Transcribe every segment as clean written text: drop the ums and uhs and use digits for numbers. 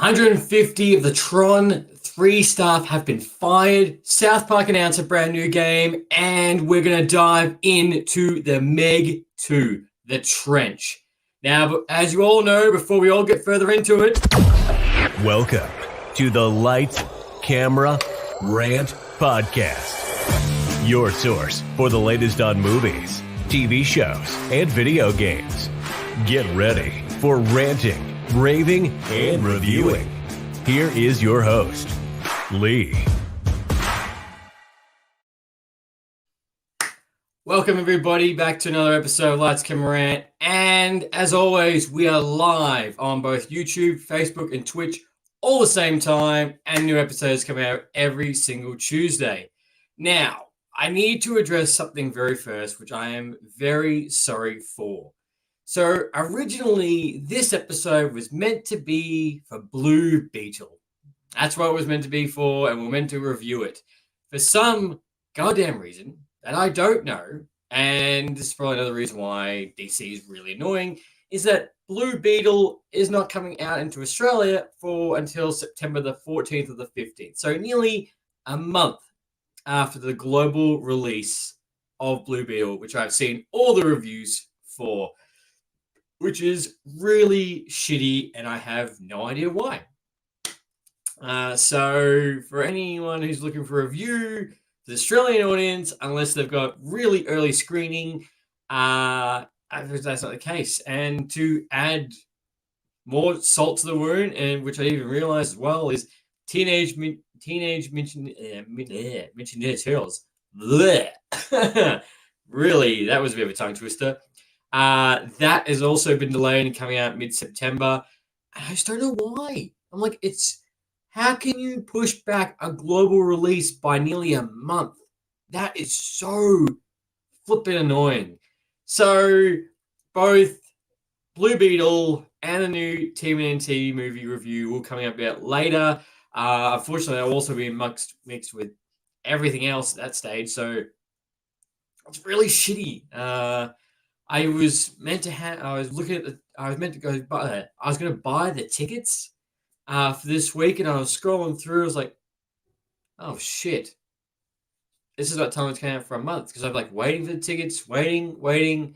150 of the Tron 3 staff have been fired. South Park announced a brand new game, and we're going to dive into the Meg 2, the Trench. Now, as you all know, before we all get further into it, welcome to the Light, Camera, Rant Podcast. Your source for the latest on movies, TV shows, and video games. Get ready for ranting, raving, and reviewing. Here is your host, Lee. Welcome everybody back to another episode of Lights, Camera, Rant. And as always, we are live on both YouTube, Facebook, and Twitch all the same time, and new episodes come out every single Tuesday. Now, I need to address something very first, which I am very sorry for. So originally, this episode was meant to be for Blue Beetle. That's what it was meant to be for, and we're meant to review it. For some goddamn reason that I don't know, and this is probably another reason why DC is really annoying, is that Blue Beetle is not coming out into Australia until September the 14th or the 15th. So nearly a month after the global release of Blue Beetle, which I've seen all the reviews for, which is really shitty, and I have no idea why. So for anyone who's looking for a review, the Australian audience, unless they've got really early screening, that's not the case. And to add more salt to the wound, and which I even realized as well, is Teenage Mutant Ninja Turtles. Really, that was a bit of a tongue twister. That has also been delayed and coming out mid-September. And I just don't know why. I'm like, how can you push back a global release by nearly a month? That is so flipping annoying. So both Blue Beetle and the new TMNT movie review will come out a bit later. Unfortunately, I'll also be mixed with everything else at that stage. So it's really shitty. I was meant to buy the tickets for this week, and I was scrolling through. I was like, oh shit, this is not telling me it's coming out for a month, because I'm like waiting for the tickets, waiting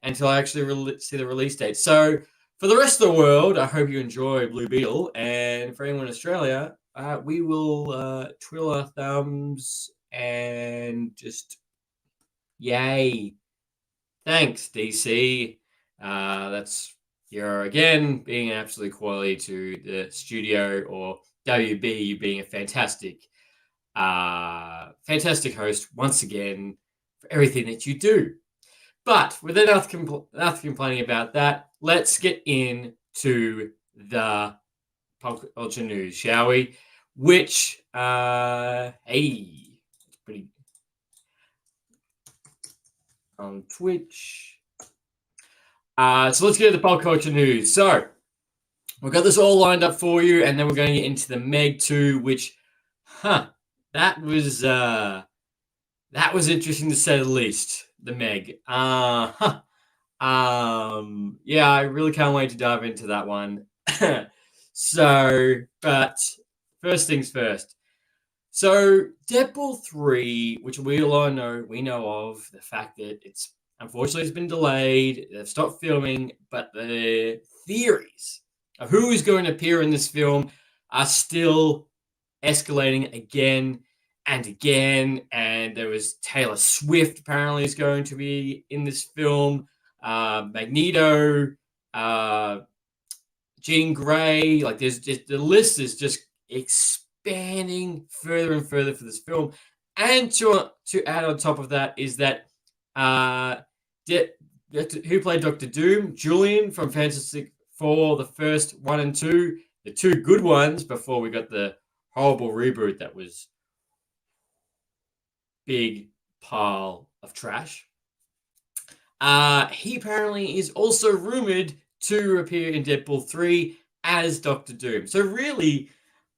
until I actually see the release date. So for the rest of the world, I hope you enjoy Blue Beetle, and for anyone in Australia, we will twiddle our thumbs and just yay. Thanks, DC. You're again being an absolute quality to the studio, or WB, you being a fantastic host once again for everything that you do. But without enough complaining about that, let's get into the pop culture news, shall we? Which, it's pretty on Twitch. So let's get to the pop culture news. So we've got this all lined up for you, and then we're going to get into the Meg 2, which, that was interesting to say the least. The Meg. Yeah, I really can't wait to dive into that one. But first things first. So Deadpool 3, which we all know of, the fact that unfortunately it's been delayed, they've stopped filming, but the theories of who is going to appear in this film are still escalating again and again. And there was Taylor Swift apparently is going to be in this film, Magneto, Jean Grey. Like, there's just, the list is just expanding further and further for this film. And to add on top of that is that who played Dr. Doom? Julian from Fantastic Four, the first 1 and 2, the two good ones before we got the horrible reboot that was big pile of trash. He apparently is also rumored to appear in Deadpool 3 as Dr. Doom. So really,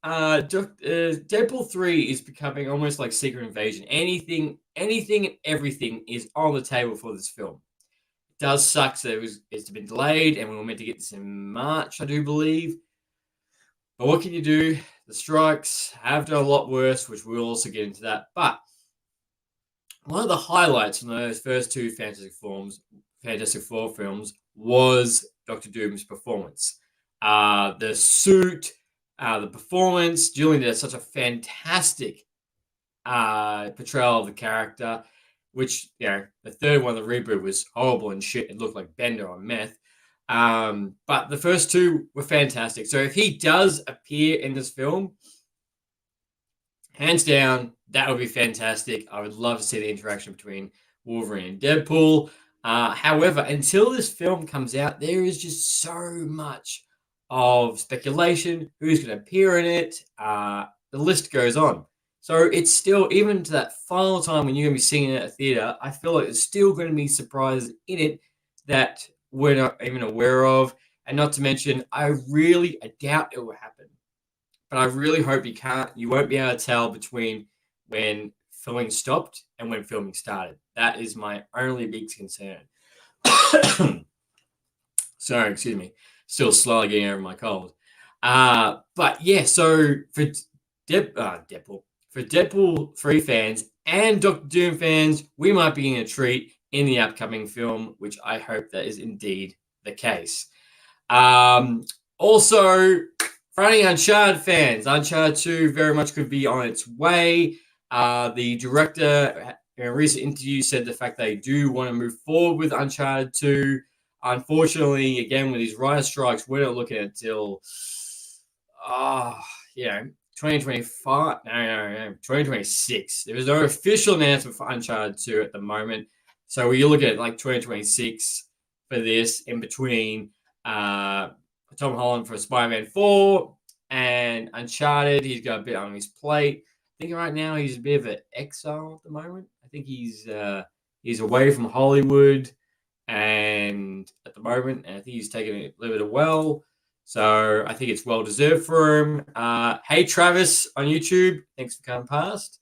Deadpool 3 is becoming almost like Secret Invasion. Anything and everything is on the table for this film. It does suck that it's been delayed, and we were meant to get this in March, I do believe. But what can you do? The strikes have done a lot worse, which we'll also get into that. But one of the highlights in those first two Fantastic Four films was Doctor Doom's performance. The suit, the performance. Julian did such a fantastic portrayal of the character, which, the third one, the reboot, was horrible and shit. It looked like Bender on meth. But the first two were fantastic. So if he does appear in this film, hands down, that would be fantastic. I would love to see the interaction between Wolverine and Deadpool. However, until this film comes out, there is just so much of speculation, who's going to appear in it. The list goes on. So it's still, even to that final time when you're going to be seeing it at a theater, I feel like there's still going to be surprises in it that we're not even aware of. And not to mention, I doubt it will happen. But I really hope you won't be able to tell between when filming stopped and when filming started. That is my only big concern. Sorry, excuse me. Still slowly getting over my cold. But yeah, so for Deadpool 3 fans and Doctor Doom fans, we might be getting a treat in the upcoming film, which I hope that is indeed the case. Also, for any Uncharted fans, Uncharted 2 very much could be on its way. The director, in a recent interview, said the fact they do want to move forward with Uncharted 2. Unfortunately, again, with these writer strikes, we're not looking until 2025. No, 2026. There is no official announcement for Uncharted 2 at the moment. So we look at like 2026 for this, in between Tom Holland for Spider-Man 4 and Uncharted. He's got a bit on his plate. I think right now he's a bit of an exile at the moment. I think he's away from Hollywood and at the moment, and I think he's taking it a little bit well. So I think it's well deserved for him. Hey Travis on YouTube, thanks for coming past.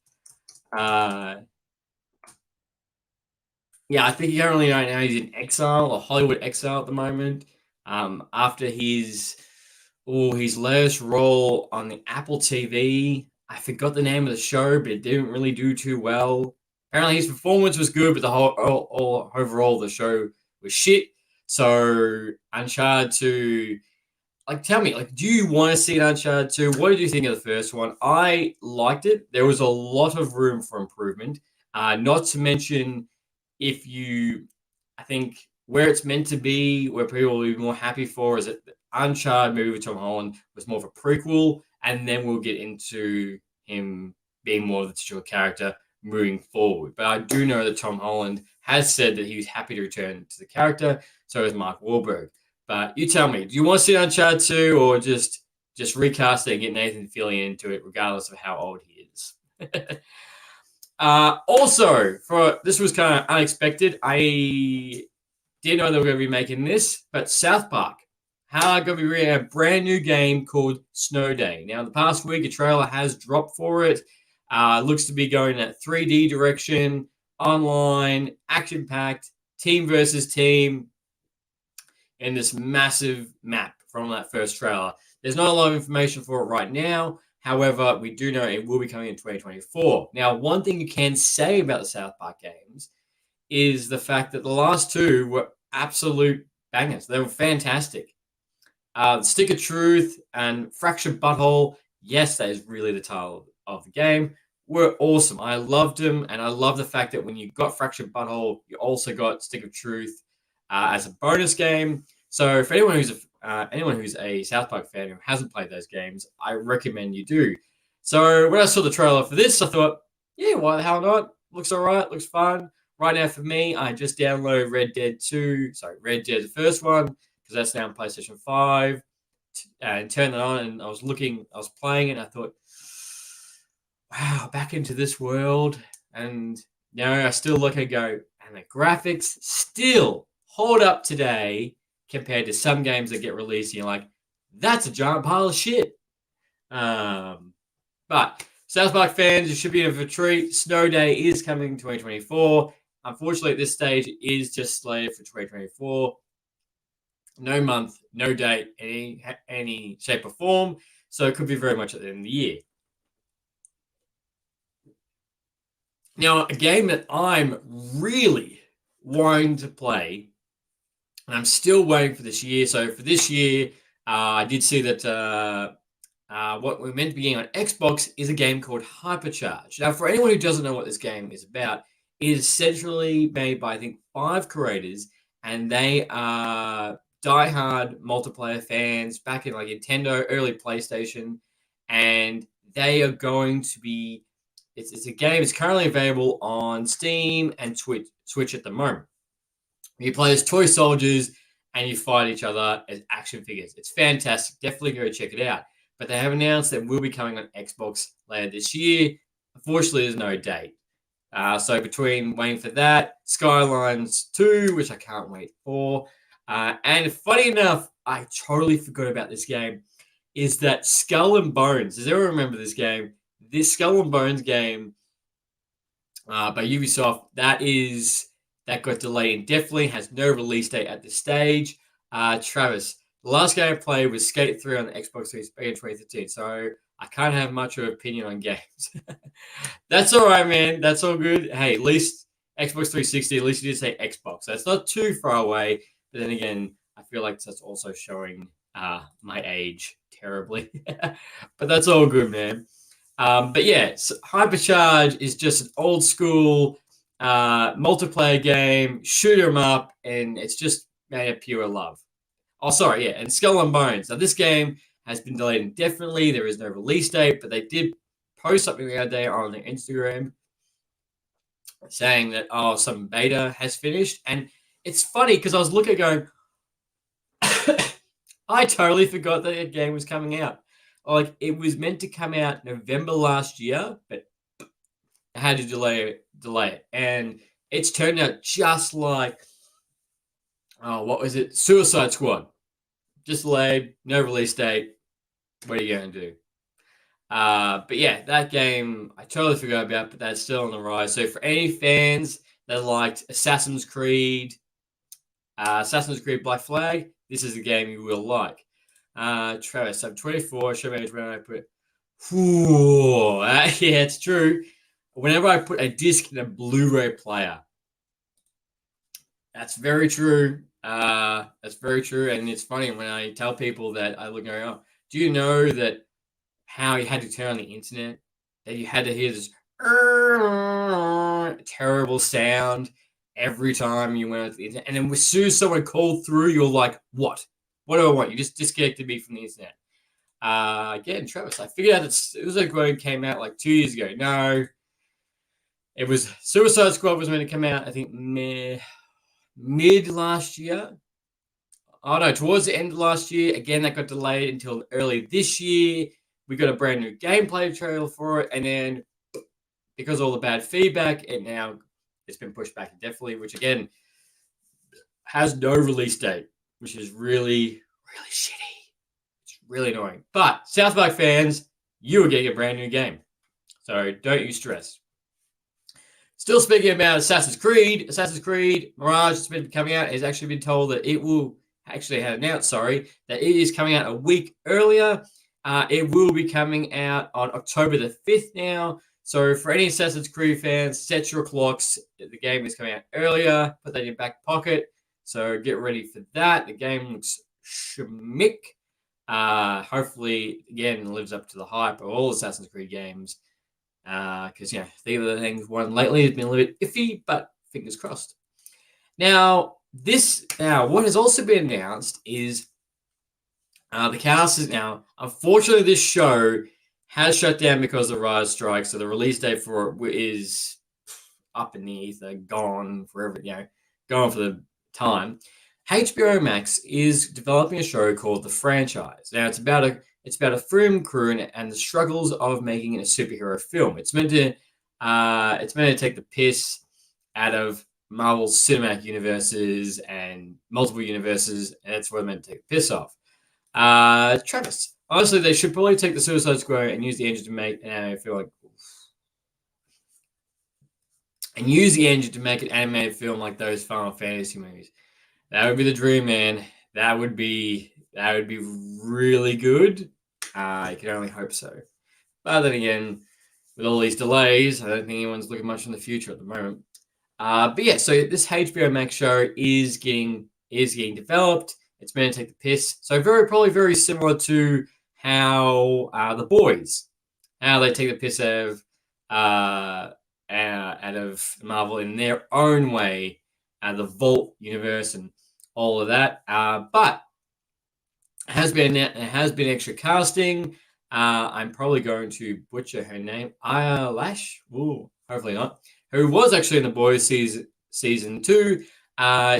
I think currently right now he's in exile, or Hollywood exile at the moment. After his latest role on the Apple TV, I forgot the name of the show, but it didn't really do too well. Apparently his performance was good, but the whole overall the show was shit. So Uncharted 2, tell me, do you want to see an Uncharted 2? What did you think of the first one? I liked it. There was a lot of room for improvement. Not to mention, I think where it's meant to be, where people will be more happy for, is that the Uncharted movie with Tom Holland was more of a prequel, and then we'll get into him being more of the titular character moving forward. But I do know that Tom Holland has said that he was happy to return to the character. So is Mark Wahlberg. But you tell me, do you want to see Uncharted 2, or just recast it and get Nathan Fillion into it, regardless of how old he is? Also, this was kind of unexpected. I didn't know they were going to be making this, but South Park are going to be bringing a brand new game called Snow Day. Now, the past week, a trailer has dropped for it. Looks to be going that 3D direction, online, action-packed, team versus team, in this massive map from that first trailer. There's not a lot of information for it right now. However, we do know it will be coming in 2024. Now, one thing you can say about the South Park games is the fact that the last two were absolute bangers. They were fantastic. Stick of Truth and Fractured Butthole, yes, that is really the title of the game, were awesome. I loved them, and I love the fact that when you got Fractured Butthole, you also got Stick of Truth as a bonus game. So for anyone who's a South Park fan who hasn't played those games, I recommend you do. So when I saw the trailer for this, I thought, yeah, why the hell not? Looks all right, looks fun. Right now for me, I just downloaded Red Dead the first one, because that's now on PlayStation 5, and turned it on, and I was playing it, and I thought, wow, back into this world. And I still look and go, and the graphics still hold up today compared to some games that get released, and you're like, that's a giant pile of shit. But South Park fans, you should be in for a treat. Snow Day is coming in 2024. Unfortunately, at this stage, it is just slated for 2024. No month, no date, any shape or form. So it could be very much at the end of the year. Now, a game that I'm really wanting to play, and I'm still waiting for this year. So for this year, I did see that what we're meant to be getting on Xbox is a game called Hypercharge. Now, for anyone who doesn't know what this game is about, it is essentially made by, I think, 5 creators, and they are diehard multiplayer fans back in like Nintendo, early PlayStation, and they are going to be. It's a game. It's currently available on Steam and Switch at the moment. You play as toy soldiers and you fight each other as action figures. It's fantastic. Definitely go check it out. But they have announced that it will be coming on Xbox later this year. Unfortunately, there's no date. So between waiting for that, Skylines 2, which I can't wait for. And funny enough, I totally forgot about this game, is that Skull and Bones. Does anyone remember this game? This Skull and Bones game by Ubisoft, that got delayed indefinitely, has no release date at this stage. Travis, the last game I played was Skate 3 on the Xbox 3 back in 2013, so I can't have much of an opinion on games. That's all right, man. That's all good. Hey, at least Xbox 360, at least you did say Xbox. So it's not too far away, but then again, I feel like that's also showing my age terribly. But that's all good, man. But yeah, so Hypercharge is just an old school multiplayer game, shoot 'em up, and it's just made of pure love. Oh, sorry, yeah, and Skull and Bones. Now, this game has been delayed indefinitely. There is no release date, but they did post something the other day on their Instagram saying that, some beta has finished. And it's funny because I was looking going, I totally forgot that the game was coming out. Like, it was meant to come out November last year, but I had to delay it. And it's turned out just like, what was it? Suicide Squad. Just delayed, no release date. What are you going to do? But yeah, that game I totally forgot about, but that's still on the rise. So for any fans that liked Assassin's Creed Black Flag, this is a game you will like. Travis, I'm 24. Show me when I put. Yeah, it's true. Whenever I put a disc in a Blu-ray player, that's very true. That's very true, and it's funny when I tell people that I look and go, do you know that how you had to turn on the internet, that you had to hear this terrible sound every time you went on the internet, and then as soon as someone called through, you're like, what? What do I want? You just disconnected me from the internet. Again, Travis, I figured out it was like when it came out like 2 years ago. No, it was Suicide Squad was meant to come out, I think, mid last year. Oh no, towards the end of last year. Again, that got delayed until early this year. We got a brand new gameplay trailer for it, and then because of all the bad feedback, it's been pushed back indefinitely, which again has no release date, which is really, really shitty. It's really annoying. But South Park fans, you are getting a brand new game, so don't you stress. Still speaking about Assassin's Creed Mirage has been coming out. Has actually been told that it will actually had announced, that it is coming out a week earlier. It will be coming out on October the 5th now. So for any Assassin's Creed fans, set your clocks. The game is coming out earlier. Put that in your back pocket. So get ready for that. The game looks schmick. Hopefully, again, lives up to the hype of all Assassin's Creed games. Because, the other things one lately has been a little bit iffy, but fingers crossed. Now, what has also been announced is the cast is now, unfortunately, this show has shut down because of the Rise strike, so the release date for it is up in the ether, gone forever, gone for the time. HBO Max is developing a show called The Franchise. Now, it's about a film crew and the struggles of making a superhero film. It's meant to take the piss out of Marvel's cinematic universes and multiple universes, and that's what it's meant to take the piss off. Travis, honestly, they should probably take the Suicide Squad and use the engine to make an animated film an animated film like those Final Fantasy movies. That would be the dream, man. That would be really good. You can only hope so. But then again, with all these delays, I don't think anyone's looking much in the future at the moment. But yeah, so this HBO Max show is getting developed. It's meant to take the piss. So probably very similar to how The Boys, how they take the piss out of Marvel in their own way, the Vault universe and all of that. But it has been extra casting. I'm probably going to butcher her name. Aya Lash. Ooh, hopefully not. Who was actually in The Boys season 2.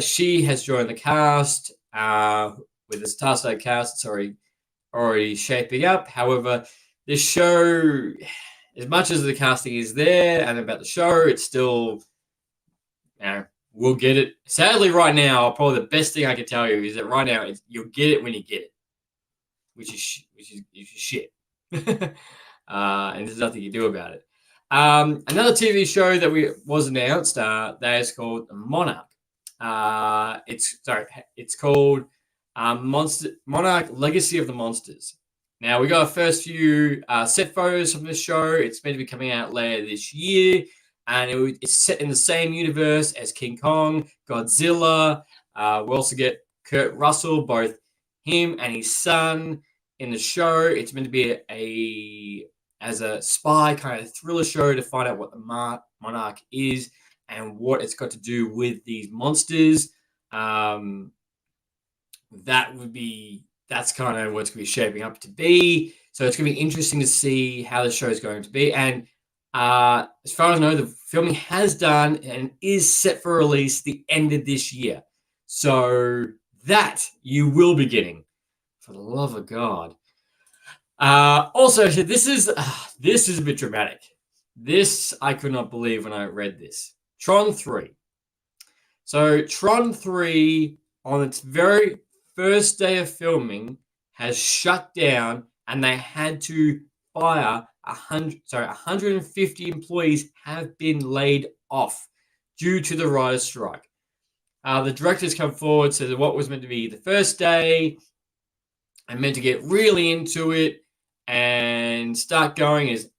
She has joined the cast. With the star-studded cast, it's already shaping up. However, this show, as much as the casting is there and about the show, it's still, we'll get it. Sadly, right now, probably the best thing I can tell you is that right now, you'll get it when you get it, which is shit. And there's nothing you do about it. Another TV show that was announced that is called Monarch. It's called Monarch: Legacy of the Monsters. Now we got our first few set photos from this show. It's meant to be coming out later this year, and it's set in the same universe as King Kong, Godzilla. We also get Kurt Russell, both him and his son in the show. It's meant to be as a spy kind of thriller show to find out what the Monarch is and what it's got to do with these monsters. That's kind of what's going to be shaping up to be. So it's going to be interesting to see how the show is going to be. And as far as I know, the filming has done and is set for release the end of this year. So that you will be getting, for the love of God. Also, this is a bit dramatic. This I could not believe when I read this. Tron 3. So Tron 3, on its very first day of filming, has shut down, and they had to fire 150 employees have been laid off due to the writer's strike. The directors come forward, said that what was meant to be the first day and meant to get really into it and start going is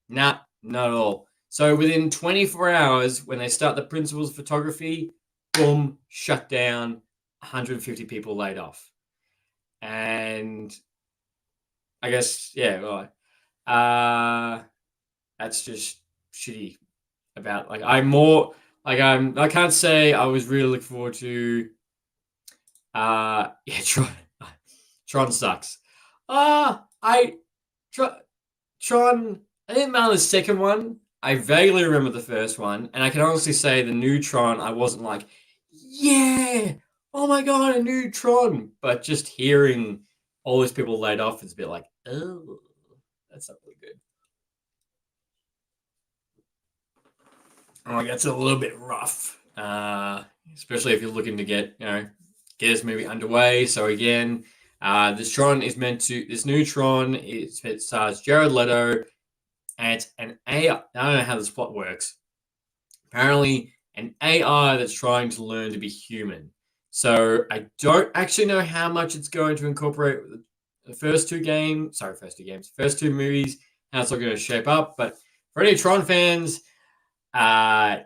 not at all. So within 24 hours, when they start the principals of photography, boom, shut down, 150 people laid off. And I guess, that's just shitty. I can't say I was really looking forward to, Tron sucks. Tron, I didn't mind the second one. I vaguely remember the first one, and I can honestly say the new Tron, I wasn't like, yeah, oh my god, a new Tron. But just hearing all these people laid off is a bit like, oh, that's not really good. That's a little bit rough, especially if you're looking to get this movie underway. So again, this new Tron it stars Jared Leto, and it's an AI. I don't know how this plot works. Apparently, an AI that's trying to learn to be human. So I don't actually know how much it's going to incorporate the first two movies, how it's all going to shape up. But for any Tron fans, I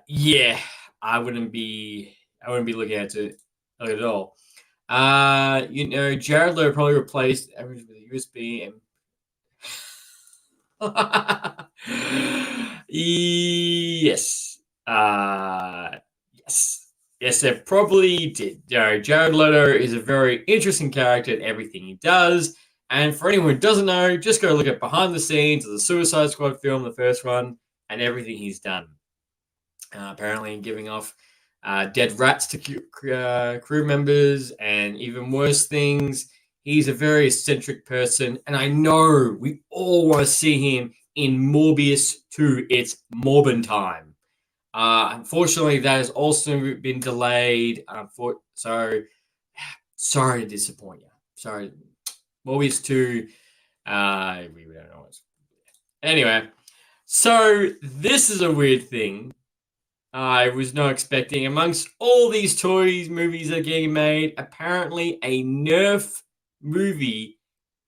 wouldn't be looking at it at all. Jared Leto probably replaced everything with a USB and yes. Yes, they probably did. Jared Leto is a very interesting character in everything he does. And for anyone who doesn't know, just go look at behind the scenes of the Suicide Squad film, the first one, and everything he's done. Apparently giving off dead rats to crew members and even worse things. He's a very eccentric person, and I know we all want to see him in Morbius 2. It's Morbin time. Unfortunately, that has also been delayed. So sorry to disappoint you. Sorry, Morbius 2. We don't know what's. Anyway, so this is a weird thing. I was not expecting. Amongst all these toys movies that are getting made, apparently a Nerf movie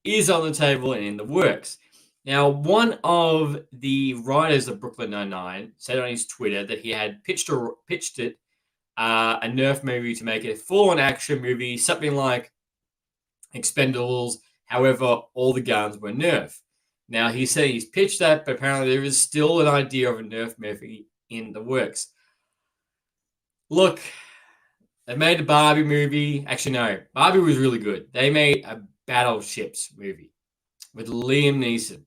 is on the table and in the works. Now, one of the writers of Brooklyn Nine-Nine said on his Twitter that he had pitched it, a Nerf movie to make it a full-on action movie, something like Expendables. However, all the guns were Nerf. Now, he said he's pitched that, but apparently there is still an idea of a Nerf movie in the works. Look, they made a Barbie movie. Actually, no, Barbie was really good. They made a Battleships movie with Liam Neeson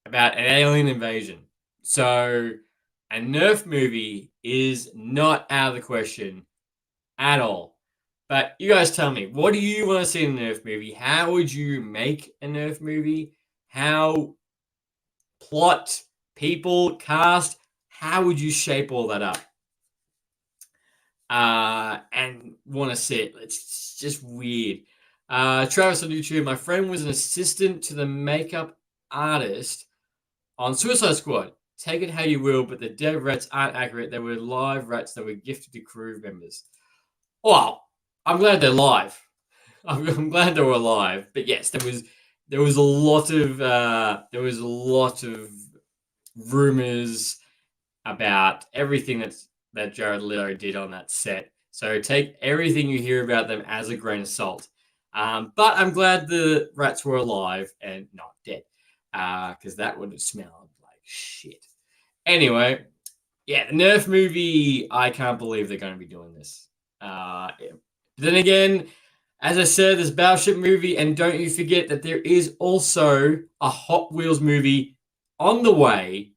about an alien invasion. So a Nerf movie is not out of the question at all. But you guys tell me, what do you want to see in a Nerf movie? How would you make a Nerf movie? How plot, people, cast, how would you shape all that up? And want to see it. It's just weird. Travis on YouTube, my friend was an assistant to the makeup artist on Suicide Squad. Take it how you will, but the dead rats aren't accurate. They were live rats that were gifted to crew members. Well, I'm glad they're live. I'm glad they were alive. But yes, there was a lot of rumors about everything that Jared Leto did on that set. So take everything you hear about them as a grain of salt. But I'm glad the rats were alive and not dead, because that would have smelled like shit. Anyway, yeah, the Nerf movie, I can't believe they're going to be doing this. Yeah. Then again, as I said, this Battleship movie, and don't you forget that there is also a Hot Wheels movie on the way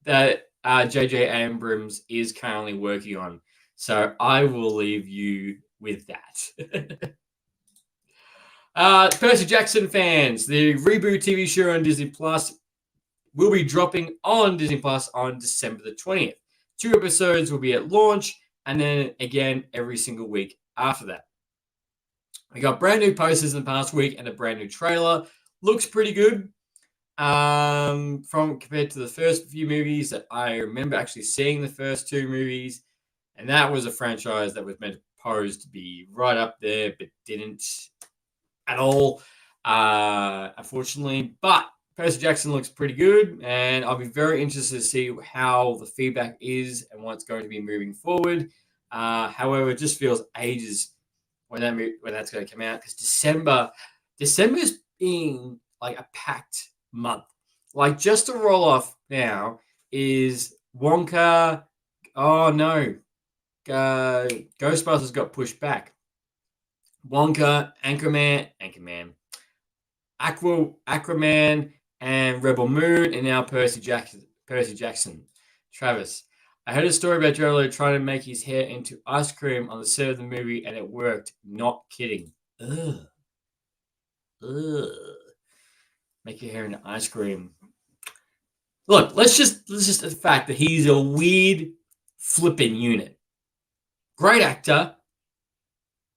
that J.J. Abrams is currently working on. So I will leave you with that. Percy Jackson fans, the reboot TV show on Disney Plus will be dropping on Disney Plus on December the 20th. 2 episodes will be at launch, and then again every single week after that. We got brand new posters in the past week and a brand new trailer. Looks pretty good. From compared to the first few movies that I remember actually seeing the first 2 movies, and that was a franchise that was meant to pose to be right up there, but didn't at all, unfortunately. But Percy Jackson looks pretty good, and I'll be very interested to see how the feedback is and what's going to be moving forward. However, it just feels ages when that's going to come out, because December's being like a packed month. Like, just to roll off now is Wonka. Oh no, Ghostbusters got pushed back. Wonka, Aquaman, and Rebel Moon, and now Percy Jackson. Travis, I heard a story about Jared Leto trying to make his hair into ice cream on the set of the movie, and it worked. Not kidding. Ugh. Make your hair into ice cream. Look, let's just the fact that he's a weird flipping unit. Great actor,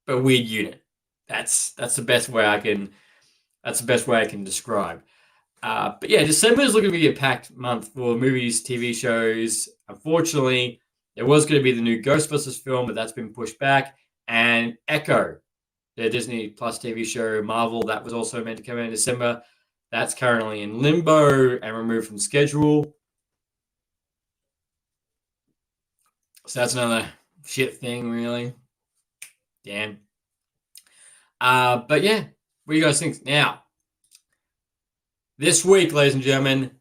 but weird unit. That's the best way I can describe. But yeah, December is looking to be a packed month for movies, TV shows. Unfortunately, there was going to be the new Ghostbusters film, but that's been pushed back. And Echo, the Disney Plus TV show, Marvel, that was also meant to come out in December. That's currently in limbo and removed from schedule. So that's another shit thing, really. Damn. But yeah, what do you guys think? Now, this week, ladies and gentlemen,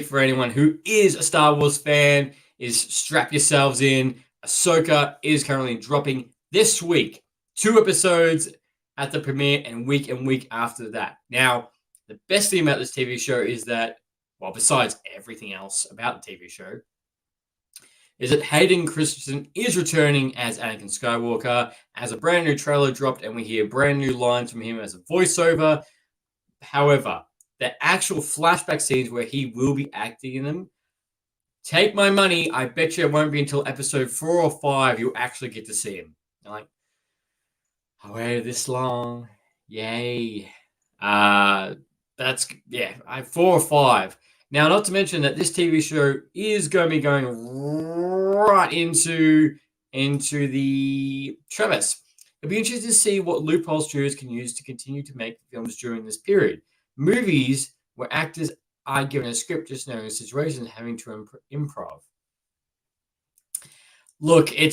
for anyone who is a Star Wars fan, is strap yourselves in. Ahsoka is currently dropping this week. 2 episodes at the premiere and week after that. Now, the best thing about this TV show is that, well, besides everything else about the TV show, is that Hayden Christensen is returning as Anakin Skywalker, as a brand new trailer dropped, and we hear brand new lines from him as a voiceover. However, the actual flashback scenes where he will be acting in them, take my money, I bet you it won't be until episode 4 or 5 you'll actually get to see him. You're like, I waited this long. Yay. 4 or 5. Now, not to mention that this TV show is going to be going right into the Travis. It'll be interesting to see what loopholes studios can use to continue to make films during this period. Movies where actors are given a script just knowing a situation and having to improv. Look, the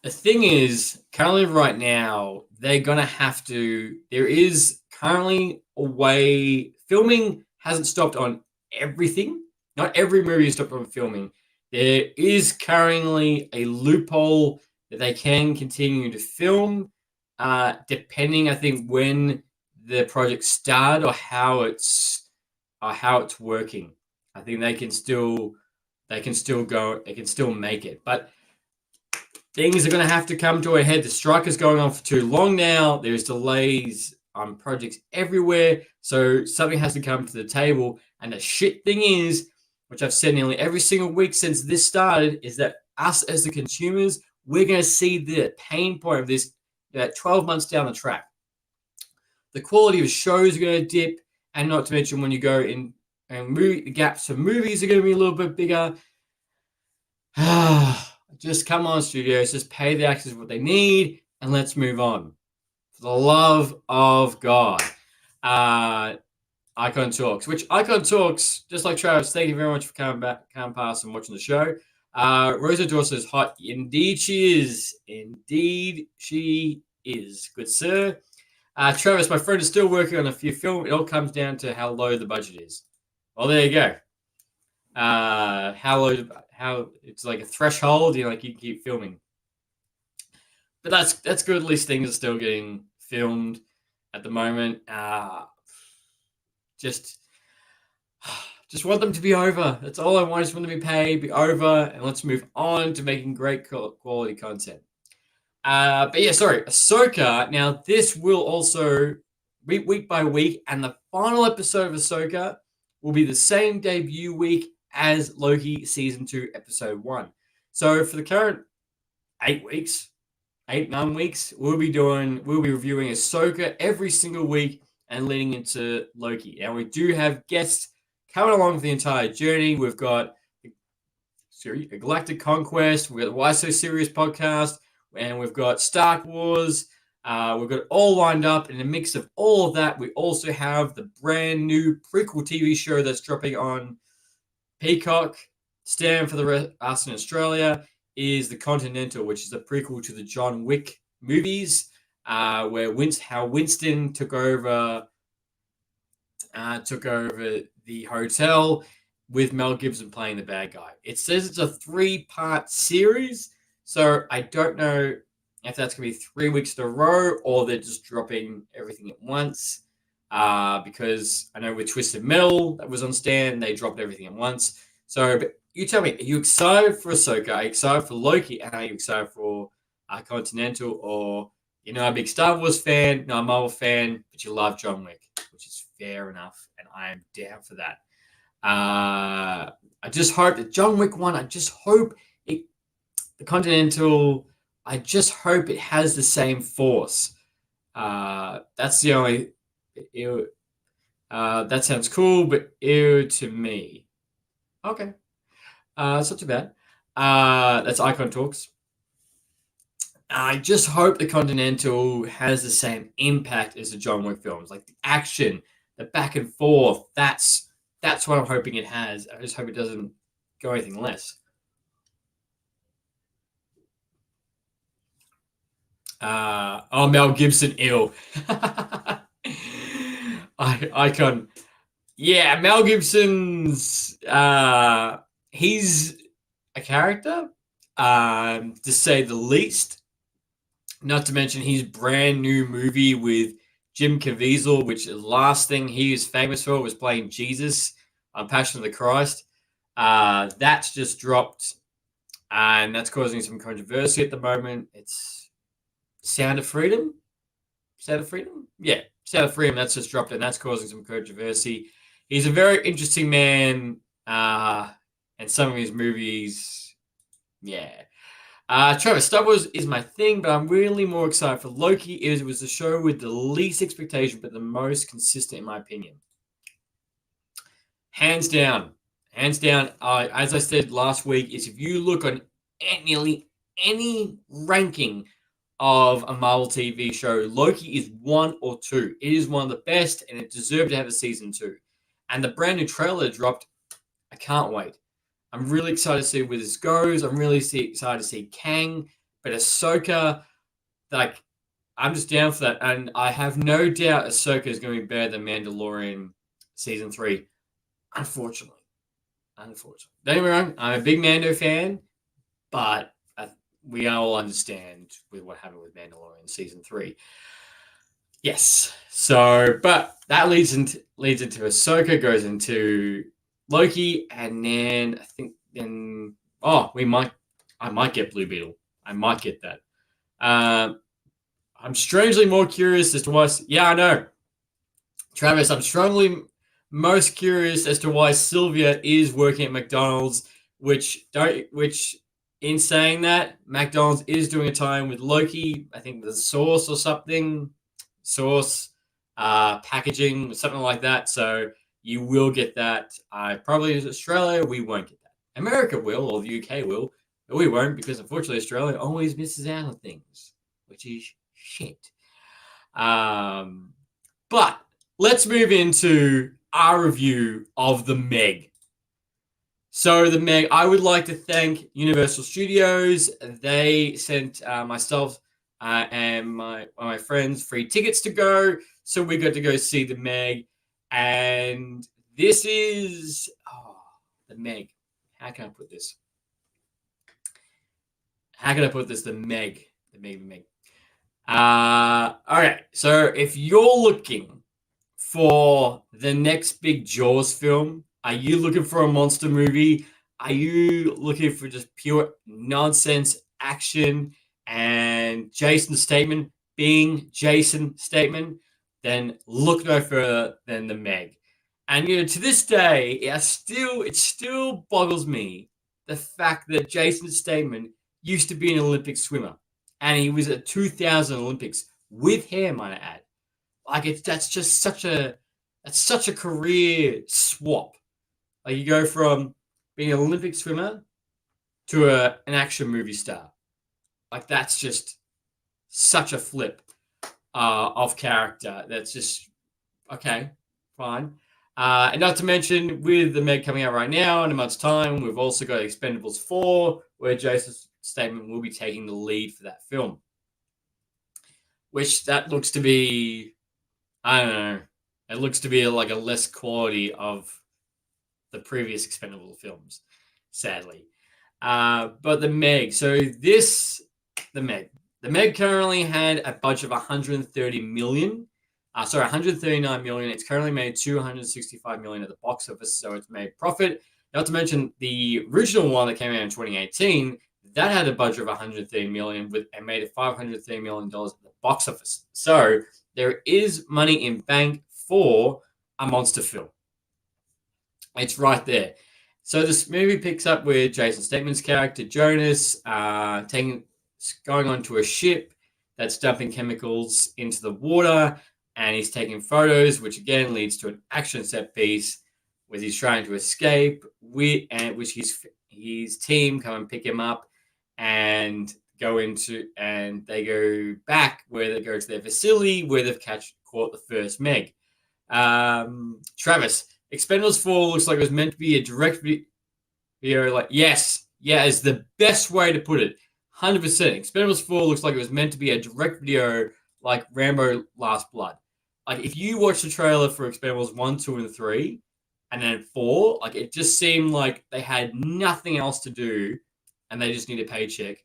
thing is, currently right now, they're going to have to, there is currently a way, filming hasn't stopped on everything. Not every movie is stopped on filming. There is currently a loophole that they can continue to film, depending, I think, when the project started or how it's working. I think they can still make it, but things are going to have to come to a head. The strike is going on for too long now. There's delays on projects everywhere, so something has to come to the table. And the shit thing is, which I've said nearly every single week since this started, is that us as the consumers, we're going to see the pain point of this 12 months down the track. The quality of shows are going to dip, and not to mention when you go in and the gaps for movies are going to be a little bit bigger. Just come on, studios. Just pay the actors what they need, and let's move on. For the love of God. Icon Talks, just like Travis, thank you very much for coming past and watching the show. Rosa Dawson is hot. Indeed she is. Indeed she is. Good sir. Travis, my friend is still working on a few films. It all comes down to how low the budget is. Well, there you go. How it's like a threshold, you can keep filming. But that's good. At least things are still getting filmed at the moment. Just want them to be over. That's all I want. I just want them to be paid, be over, and let's move on to making great quality content. But yeah, sorry, Ahsoka. Now this will also week by week, and the final episode of Ahsoka will be the same debut week as Loki Season 2, Episode 1. So for the current 9 weeks, we'll be reviewing Ahsoka every single week and leading into Loki. Now we do have guests coming along for the entire journey. We've got a Galactic Conquest, we've got the Why So Serious podcast, and we've got Star Wars. We've got it all lined up. In a mix of all of that, we also have the brand new prequel TV show that's dropping on Peacock. Stand for us in Australia is The Continental, which is a prequel to the John Wick movies, where how Winston took over the hotel with Mel Gibson playing the bad guy. It says it's a 3-part series, so I don't know if that's going to be 3 weeks in a row or they're just dropping everything at once. Because I know with Twisted Metal that was on Stan, they dropped everything at once. So, but you tell me, are you excited for Ahsoka? Are you excited for Loki? And are you excited for Continental? Or, I'm a big Star Wars fan, not a Marvel fan, but you love John Wick, which is fair enough, and I am down for that. I just hope that John Wick 1, the Continental, I just hope it has the same force. That's the only... that sounds cool, but ew to me. Okay. It's not too bad. That's Icon Talks. I just hope the Continental has the same impact as the John Wick films. Like the action, the back and forth. That's what I'm hoping it has. I just hope it doesn't go anything less. Mel Gibson, ill. Icon. Yeah, Mel Gibson's he's a character, to say the least. Not to mention his brand new movie with Jim Caviezel, which the last thing he was famous for was playing Jesus on Passion of the Christ. That's just dropped, and that's causing some controversy at the moment. It's Sound of Freedom? Sound of Freedom? Yeah, Sound of Freedom. That's just dropped, and that's causing some controversy. He's a very interesting man, and some of his movies, yeah. Trevor, Star Wars is my thing, but I'm really more excited for Loki. It was the show with the least expectation, but the most consistent, in my opinion. Hands down. As I said last week, is if you look on nearly any ranking of a Marvel TV show. Loki is 1 or 2. It is one of the best, and it deserved to have a season 2. And the brand new trailer dropped. I can't wait. I'm really excited to see where this goes. I'm really excited to see Kang, but Ahsoka, like, I'm just down for that. And I have no doubt Ahsoka is going to be better than Mandalorian season 3. Unfortunately. Don't get me wrong, I'm a big Mando fan, but we all understand with what happened with Mandalorian season 3. Yes. So, but that leads into Ahsoka, goes into Loki, and then I might get Blue Beetle. I might get that. I'm strangely more curious as to why. Yeah, I know, Travis. I'm strongly most curious as to why Sylvia is working at McDonald's. Which in saying that, McDonald's is doing a tie-in with Loki. I think the sauce or something, packaging, something like that. So you will get that. Probably in Australia, we won't get that. America will, or the UK will, but we won't, because unfortunately Australia always misses out on things, which is shit. But let's move into our review of the Meg. So the Meg, I would like to thank Universal Studios. They sent myself and my friends free tickets to go, so we got to go see the Meg. And this is the Meg. How can I put this? The Meg. The Meg. Okay, so if you're looking for the next big Jaws film, are you looking for a monster movie? Are you looking for just pure nonsense action and Jason Statham being Jason Statham? Then look no further than the Meg. And to this day, it still boggles me the fact that Jason Statham used to be an Olympic swimmer, and he was at 2000 Olympics with hair, might I add. Like that's such a career swap. Like you go from being an Olympic swimmer to an action movie star. Like that's just such a flip of character. That's just okay, fine. And not to mention, with the Meg coming out right now in a month's time, we've also got Expendables 4, where Jason Statham will be taking the lead for that film. Which that looks to be, I don't know, it looks to be like a less quality of the previous Expendable films, sadly. But the Meg, the Meg currently had a budget of 139 million. It's currently made 265 million at the box office, so it's made profit. Not to mention the original one that came out in 2018, that had a budget of 130 million and made it 530 million dollars at the box office. So there is money in bank for a monster film. It's right there. So this movie picks up with Jason Statham's character Jonas going onto a ship that's dumping chemicals into the water, and he's taking photos, which again leads to an action set piece where he's trying to escape, which his team come and pick him up and they go back where they go to their facility where they've caught the first Meg. Travis, Expendables 4 looks like it was meant to be a direct video. Like, yes, is the best way to put it. 100%. Expendables 4 looks like it was meant to be a direct video like Rambo Last Blood. Like, if you watch the trailer for Expendables 1, 2, and 3, and then 4, like, it just seemed like they had nothing else to do, and they just need a paycheck,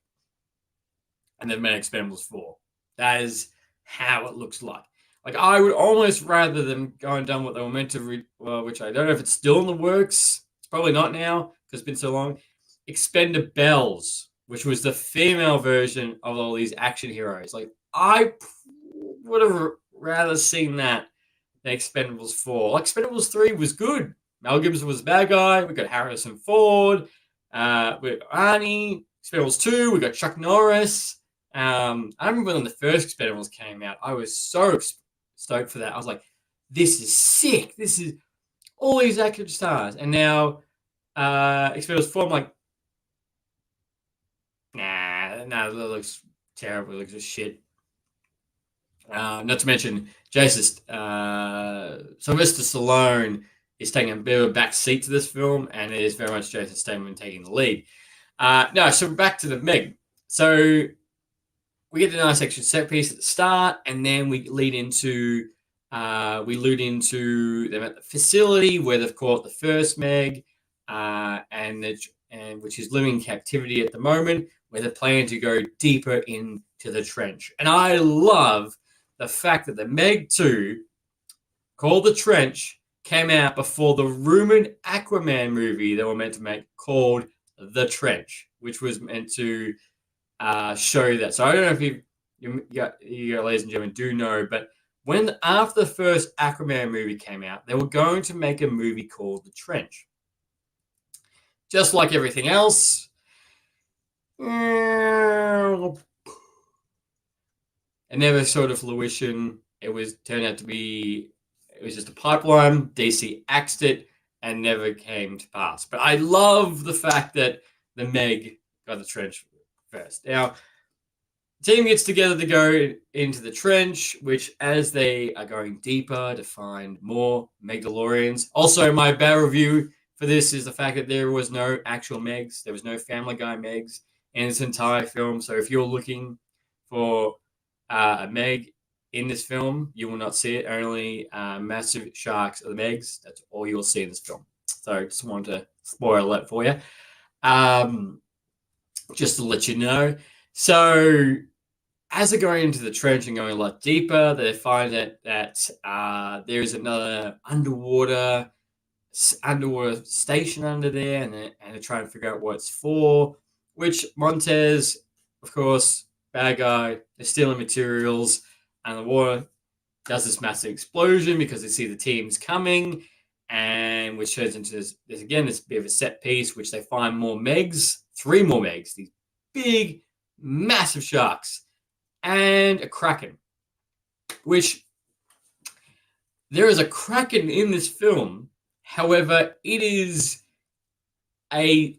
and they've made Expendables 4. That is how it looks like. Like, I would almost rather them go and done what they were meant to, which I don't know if it's still in the works. It's probably not now, because it's been so long. Expendables, which was the female version of all these action heroes. Like, I would have rather seen that than Expendables 4. Like, Expendables 3 was good. Mel Gibson was a bad guy. We got Harrison Ford. We got Arnie. Expendables 2, we got Chuck Norris. I remember when the first Expendables came out, I was so stoked for that. I was like, this is sick. This is all these action stars. And now Expendables 4, I'm like, nah, that looks terrible. It looks like shit. Not to mention, Sylvester Stallone is taking a bit of a back seat to this film, and it is very much Jason Statham taking the lead. So back to the Meg. So we get the nice action set piece at the start, and then we lead into them at the facility where they've caught the first Meg, and which is living in captivity at the moment, where they're planning to go deeper into the trench. And I love the fact that the Meg 2, called The Trench, came out before the rumored Aquaman movie they were meant to make called The Trench, which was meant to show that. So I don't know if you ladies and gentlemen, do know, but after the first Aquaman movie came out, they were going to make a movie called The Trench. Just like everything else, it never saw the fruition. It was just a pipeline. DC axed it and never came to pass. But I love the fact that the Meg got the trench first. Now, the team gets together to go into the trench, which as they are going deeper to find more Megdalorians. Also, my bad review for this is the fact that there was no actual Megs. There was no Family Guy Megs in this entire film. So if you're looking for a Meg in this film, you will not see it. Only massive sharks or the Megs. That's all you will see in this film. So just wanted to spoil that for you. Just to let you know. So as they're going into the trench and going a lot deeper, they find that there is another underwater station under there, and they're trying to figure out what it's for, which Montez, of course, bad guy, they're stealing materials, and the water does this massive explosion because they see the teams coming, and which turns into this bit of a set piece, which they find more Megs, 3 more Megs, these big, massive sharks, and a Kraken, which there is a Kraken in this film. However, it is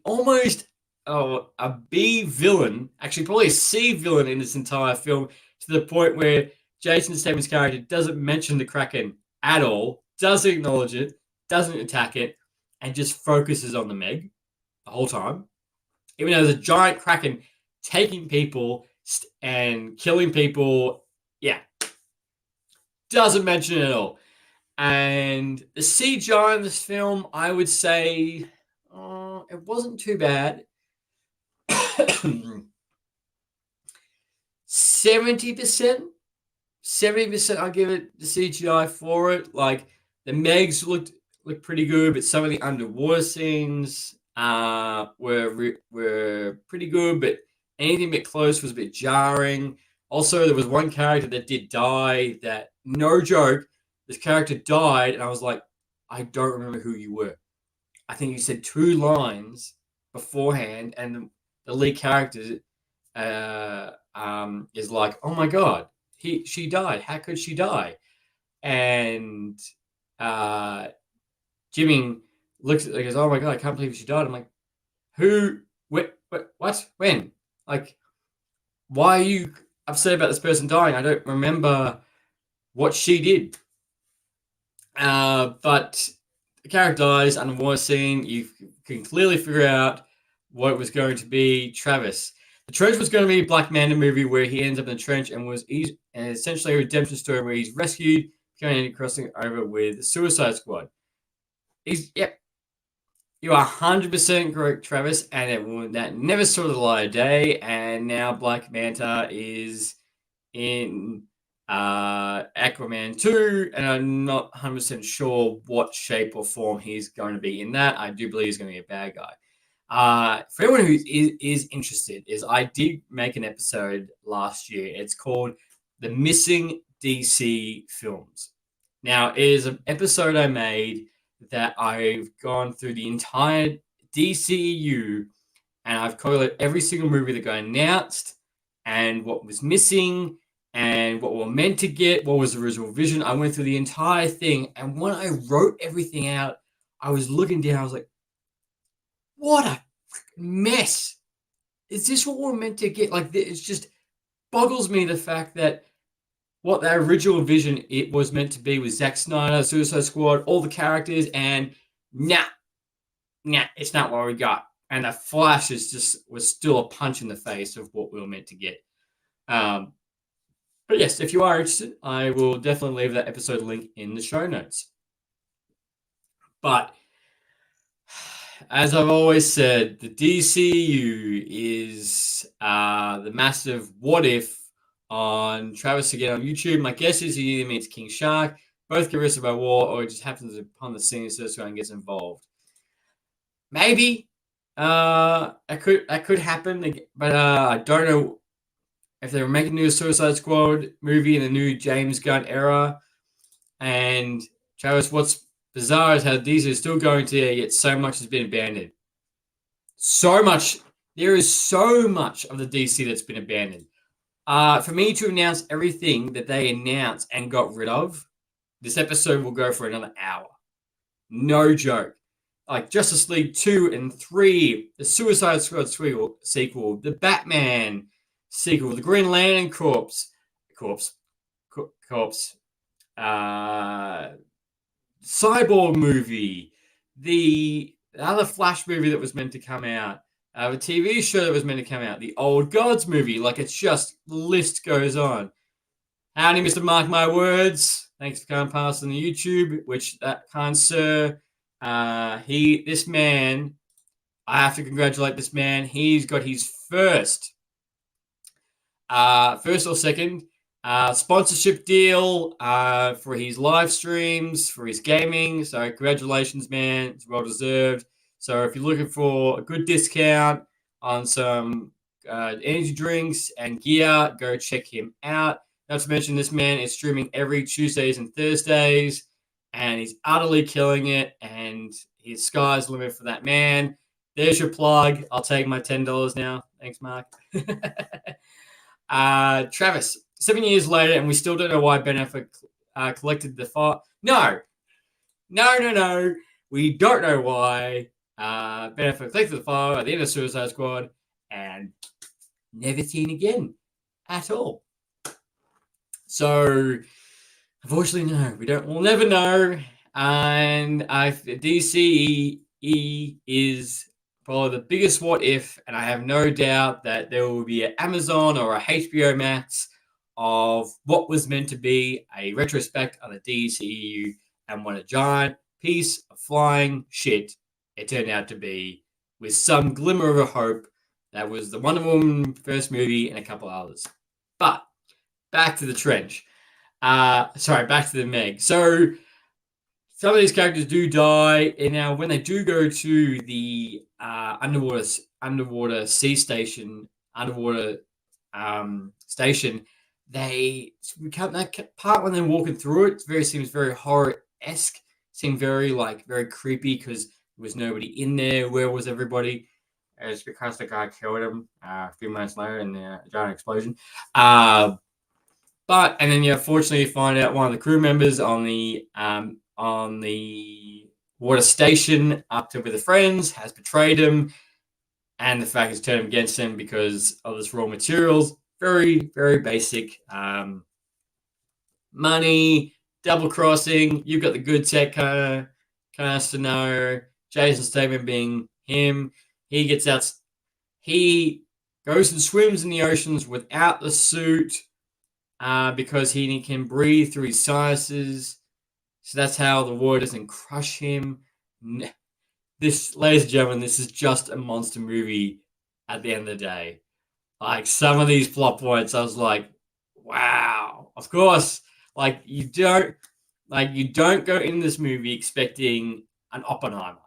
almost a B villain, actually probably a C villain in this entire film, to the point where Jason Statham's character doesn't mention the Kraken at all, doesn't acknowledge it, doesn't attack it, and just focuses on the Meg the whole time. Even though there's a giant Kraken taking people and killing people, doesn't mention it at all. And the CGI in this film, I would say, it wasn't too bad. 70%, I'll give it the CGI for it. Like the Megs looked pretty good, but some of the underwater scenes were pretty good, but anything a bit close was a bit jarring. Also, there was one character that did die that, no joke, this character died, and I was like, I don't remember who you were. I think you said 2 lines beforehand, and the lead character is like, oh my god, she died. How could she die? And Jimmy looks at it and goes, oh my god, I can't believe she died. I'm like, who? What? When? Like, why are you upset about this person dying? I don't remember what she did. But the character dies, underwater scene. You can clearly figure out what it was going to be. Travis. The Trench was going to be a Black Manta movie where he ends up in the trench and essentially a redemption story where he's rescued, going and crossing over with the Suicide Squad. You are 100% correct, Travis, and that never saw the light of day. And now Black Manta is in Aquaman 2, and I'm not 100% sure what shape or form he's going to be in that. I do believe he's going to be a bad guy. For anyone who is interested, I did make an episode last year. It's called The Missing DC Films. Now, it is an episode I made that I've gone through the entire DCEU, and I've covered every single movie that got announced and what was missing and what we're meant to get, what was the original vision. I went through the entire thing, and when I wrote everything out, I was looking down, I was like, what a mess. Is this what we're meant to get? Like, it's just boggles me the fact that what the original vision it was meant to be with Zack Snyder, Suicide Squad, all the characters, and nah, it's not what we got. And the Flash was still a punch in the face of what we were meant to get. But yes, if you are interested, I will definitely leave that episode link in the show notes. But as I've always said, the DCU is the massive what if on Travis again on YouTube. My guess is he either meets King Shark, both get arrested by war, or just happens upon the scene so and gets involved. Maybe that could happen, but I don't know if they were making a new Suicide Squad movie in the new James Gunn era. And Travis, what's bizarre is how DC is still going to yet so much has been abandoned. So much. There is so much of the DC that's been abandoned. For me to announce everything that they announced and got rid of, this episode will go for another hour. No joke. Like Justice League 2 and 3, the Suicide Squad sequel, the Batman sequel, the Green Lantern Corps, Cyborg movie, the other Flash movie that was meant to come out, the TV show that was meant to come out, the Old Gods movie. Like, it's just, the list goes on. Howdy, Mr. Mark My Words. Thanks for coming past on the YouTube, which that kind sir, this man, I have to congratulate this man. He's got his first or second sponsorship deal for his live streams, for his gaming. So congratulations, man. It's well deserved. So if you're looking for a good discount on some energy drinks and gear, go check him out. Not to mention, this man is streaming every Tuesdays and Thursdays, and he's utterly killing it, and his sky's the limit for that man. There's your plug. I'll take my $10 now. Thanks, Mark. Travis, 7 years later, and we still don't know why Ben Affleck collected the file. No. We don't know why Ben Affleck collected the file at the end of Suicide Squad and never seen again at all. So, unfortunately, no. We'll never know. And DCE is probably the biggest what if, and I have no doubt that there will be an Amazon or a HBO Max of what was meant to be a retrospect on the DCEU, and what a giant piece of flying shit it turned out to be, with some glimmer of a hope that was the Wonder Woman first movie and a couple others. But back to the trench. Back to the Meg. So some of these characters do die, and now when they do go to the underwater sea station, station, that part when they're walking through it seems very horror-esque, seemed very creepy because there was nobody in there. Where was everybody? It's because the guy killed him a few months later in the giant explosion. Fortunately, you find out one of the crew members on the water station up to with the friends has betrayed him, and the fact has turned him against him because of this raw materials. Very, very basic. Money, double crossing. You've got the good tech kind of scenario. Jason Statham being him. He gets out. He goes and swims in the oceans without the suit because he can breathe through his sinuses. So that's how the water doesn't crush him. This, ladies and gentlemen, this is just a monster movie at the end of the day. Like, some of these plot points, I was like, wow. Of course, you don't go in this movie expecting an Oppenheimer.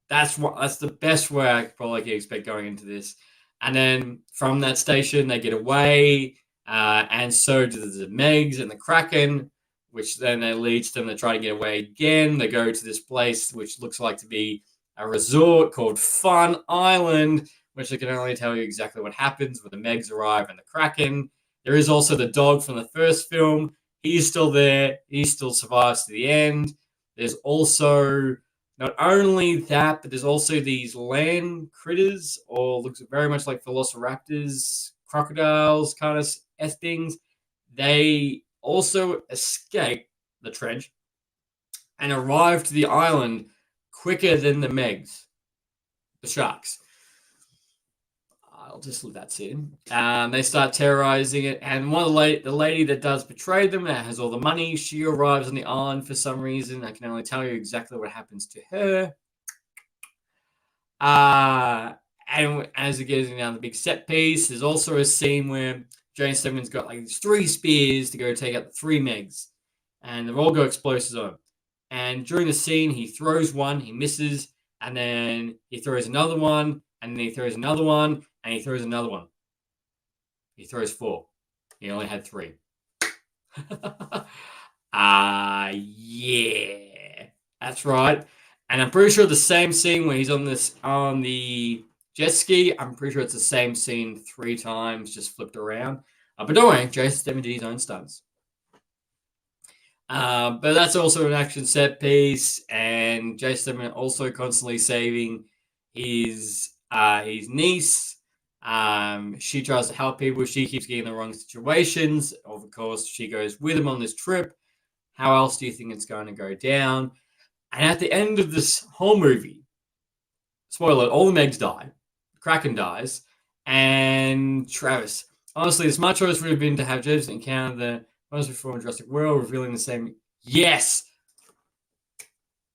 That's the best way I could probably expect going into this. And then from that station, they get away, and so do the Megs and the Kraken, which then leads them to try to get away again. They go to this place, which looks like to be a resort called Fun Island, which I can only tell you exactly what happens when the Megs arrive and the Kraken. There is also the dog from the first film. He's still there. He still survives to the end. There's also not only that, but there's also these land critters, or looks very much like velociraptors, crocodiles, kind of things. They also escape the trench and arrive to the island quicker than the Megs, the sharks. I'll just leave that scene. They start terrorizing it, and one of the lady that does betray them, that has all the money, she arrives on the island for some reason. I can only tell you exactly what happens to her. And as it goes down the big set piece, there's also a scene where James Stedman's got like these 3 spears to go take out the 3 Megs, and they've all got explosives on them. And during the scene, he throws one, he misses, and then he throws another one, and then he throws another one, and he throws another one. He throws 4. He only had 3. Yeah, that's right. And I'm pretty sure the same scene where he's on the jet ski, I'm pretty sure it's the same scene 3 times, just flipped around. But don't worry, Jason Statham did his own stunts. But that's also an action set piece, and Jason Statham also constantly saving his niece. She tries to help people. She keeps getting in the wrong situations. Of course, she goes with him on this trip. How else do you think it's going to go down? And at the end of this whole movie, spoiler, all the Megs die. Kraken dies. And Travis, honestly, as much as we've been to have James encounter the most before in Jurassic World, revealing the same. Yes!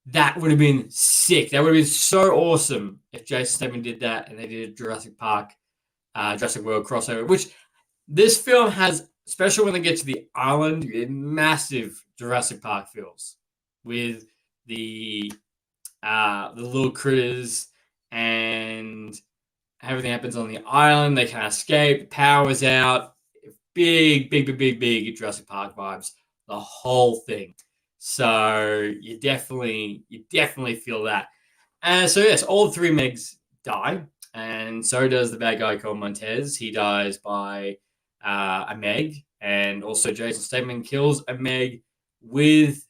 That would have been sick. That would have been so awesome if Jason Statham did that and they did a Jurassic World crossover, which this film has, especially when they get to the island, massive Jurassic Park feels with the little critters and everything happens on the island. They can't escape. The power's out. Big Jurassic Park vibes. The whole thing. So you definitely feel that. And so yes, all 3 Megs die, and so does the bad guy called Montez. He dies by a Meg, and also Jason Statham kills a Meg with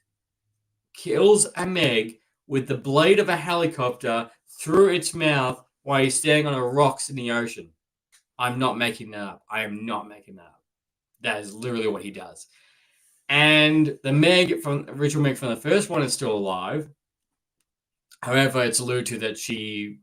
the blade of a helicopter through its mouth while he's standing on a rocks in the ocean. I'm not making that up. I am not making that up. That is literally what he does. And the original Meg from the first one is still alive. However, it's alluded to that she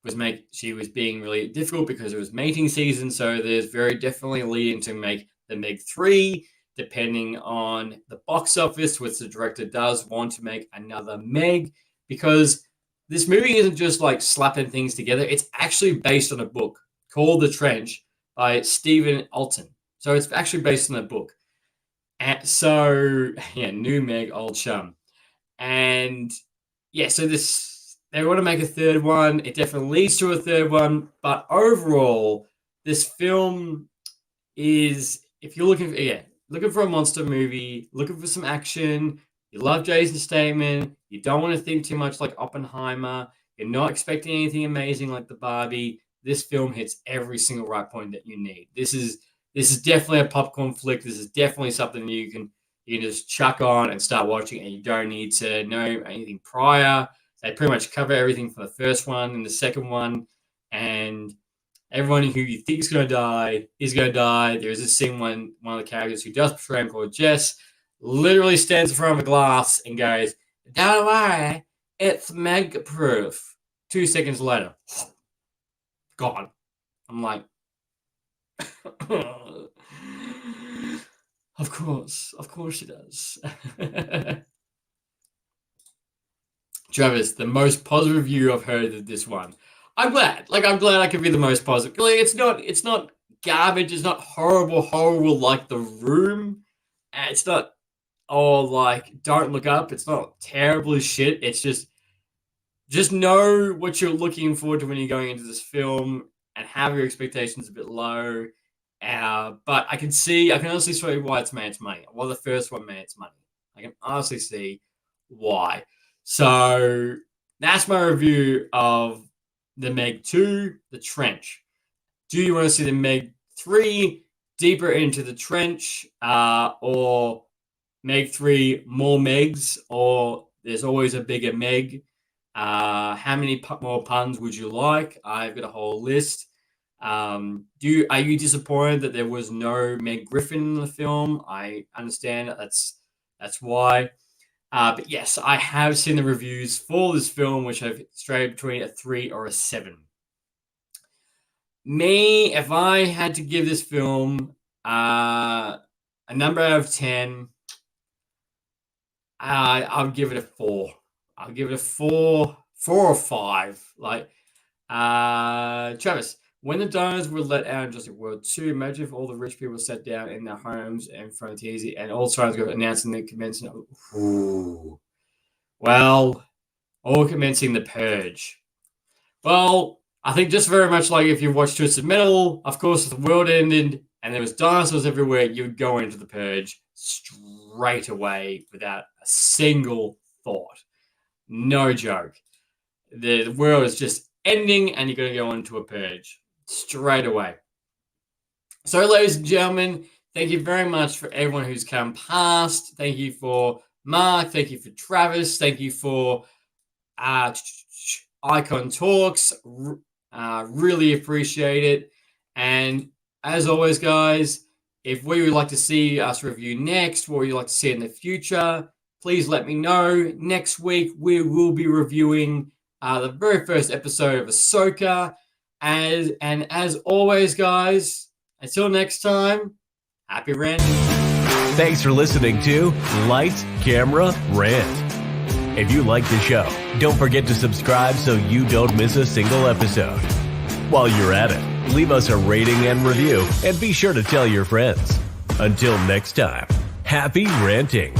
was being really difficult because it was mating season. So there's very definitely leading to make the Meg 3, depending on the box office, which the director does want to make another Meg, because this movie isn't just like slapping things together. It's actually based on a book called The Trench by Stephen Alton. So it's actually based on a book. And so, yeah, new Meg, old chum. And yeah, so they want to make a third one. It definitely leads to a third one. But overall, this film is, if you're looking for a monster movie, looking for some action, you love Jason Statham, you don't want to think too much like Oppenheimer, you're not expecting anything amazing like the Barbie, this film hits every single right point that you need. This is definitely a popcorn flick. This is definitely something you can just chuck on and start watching, and you don't need to know anything prior. They pretty much cover everything from the first one and the second one, and everyone who you think is going to die is going to die. There is a scene when one of the characters who does portray him, called Jess, literally stands in front of a glass and goes, "Don't worry, it's Meg-proof." 2 seconds later, gone. I'm like, of course she does. Travis, the most positive review I've heard of this one. I'm glad I could be the most positive. Like, it's not garbage. It's not horrible like The Room. It's not like Don't Look Up. It's not terrible as shit. It's just know what you're looking forward to when you're going into this film and have your expectations a bit low. But I can honestly see why it's made its money. Well, the first one made its money. I can honestly see why. So that's my review of the Meg 2, The Trench. Do you want to see the Meg 3, deeper into the trench, or Meg 3, more Megs, or there's always a bigger Meg? How many more puns would you like? I've got a whole list. Are you disappointed that there was no Meg Griffin in the film? I understand that's why. But yes, I have seen the reviews for this film, which have strayed between a 3 or a 7. Me, if I had to give this film a number out of 10, I would give it a 4. I'll give it a 4 or 5. Like, Travis, when the diners were let out in Jurassic World 2, imagine if all the rich people sat down in their homes in front of TV and all trying to go announcing the commencement. Ooh. Well, all commencing the purge. Well, I think just very much like if you watched Twisted Metal, of course, if the world ended and there was dinosaurs everywhere, you would go into the purge straight away without a single thought. No joke. The world is just ending and you're going to go into a purge straight away. So, ladies and gentlemen, thank you very much for everyone who's come past. Thank you for Mark. Thank you for Travis. Thank you for Icon Talks. Really appreciate it. And as always, guys, if we would like to see us review next, what would you like to see in the future, please let me know. Next week, we will be reviewing the very first episode of Ahsoka. And as always, guys, until next time, happy ranting. Thanks for listening to Light, Camera, Rant. If you like the show, don't forget to subscribe so you don't miss a single episode. While you're at it, leave us a rating and review, and be sure to tell your friends. Until next time, happy ranting.